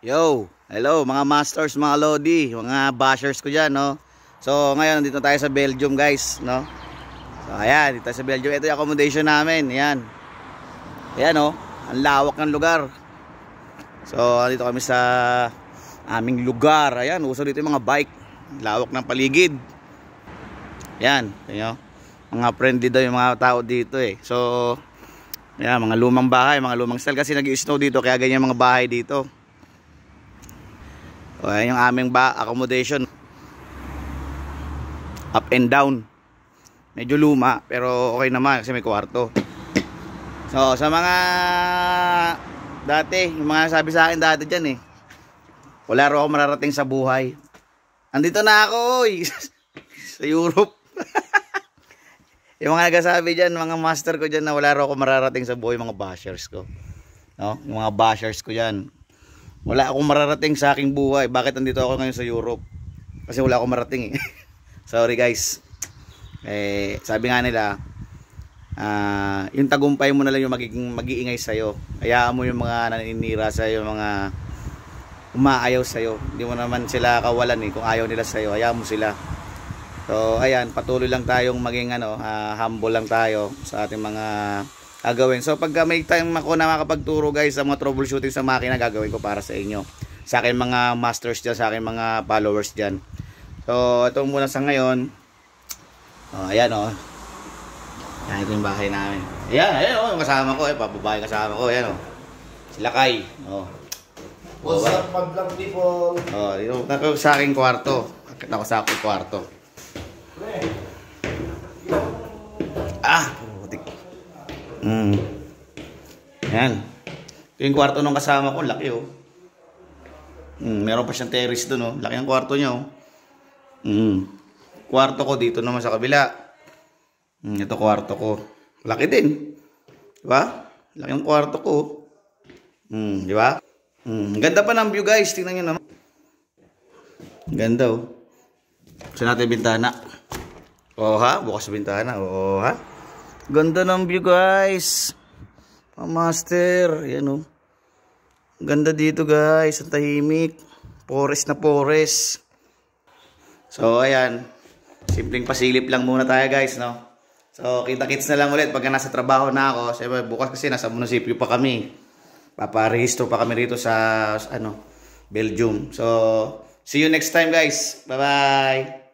Yo, hello mga masters, mga lodi, mga bashers ko dyan, no? So ngayon dito tayo sa Belgium, guys, no? So ayan, dito sa Belgium. Ito yung accommodation namin, ayan. Ayan, no? Ang lawak ng lugar. So dito kami sa aming lugar. Ayan, uso dito yung mga bike. Lawak ng paligid. Ayan, tingnan nyo. Mga friendly daw yung mga tao dito eh. So ayan, mga lumang bahay, mga lumang style. Kasi nag-i-snow dito, kaya ganyan mga bahay dito. O, ayan yung aming accommodation. Up and down. Medyo luma, pero okay naman kasi may kwarto. So sa mga dati, yung mga sabi sa akin dati dyan eh, wala rin ako mararating sa buhay. Andito na ako oy. Sa Europe. Yung mga nagsasabi dyan, mga master ko dyan na wala rin ako mararating sa buhay, mga bashers ko, no? Yung mga bashers ko dyan, wala akong mararating sa aking buhay. Bakit andito ako ngayon sa Europe? Kasi wala akong marating eh. Sorry guys. Eh, sabi nga nila, yung tagumpay mo na lang yung mag-iingay sa'yo. Hayaan mo yung mga naninira sa'yo, yung mga umaayaw sa'yo. Hindi mo naman sila kawalan eh. Kung ayaw nila sa'yo, hayaan mo sila. So ayan, patuloy lang tayong maging humble lang tayo sa ating mga gagawin. So pag may time ako na makapagturo guys sa mga troubleshooting sa makina, gagawin ko para sa inyo, sa akin mga masters dyan, sa akin mga followers dyan. So ito muna sa ngayon. Ayan o. Ayan, ito yung bahay namin. Ayan o, yung kasama ko. Papabahay kasama ko. Ayan o. Sila Kai. What's up, pag-vlog people? Dito ako sa aking kwarto. Akit ako sa aking kwarto. Putik. Ayan. Ito yung kwarto ng kasama ko. Laki oh. Meron pa siyang terrace doon oh. Laki ang kwarto niya oh. Kwarto ko dito naman sa kabila. Ito kwarto ko. Laki din. Diba? Laki ang kwarto ko. Diba? Ganda pa ng view guys. Tingnan nyo naman. Ganda oh. Buksan natin bintana. Bukas bintana. Ganda ng view guys. Master. Ayan oh. Ganda dito guys. Ang tahimik. Forest na forest. So ayan. Simpleng pasilip lang muna tayo guys, no? So kita-kits na lang ulit pagka nasa trabaho na ako. Siyempre bukas kasi nasa munisipyo pa kami. Paparehistro pa kami rito sa Belgium. So see you next time guys. Bye bye.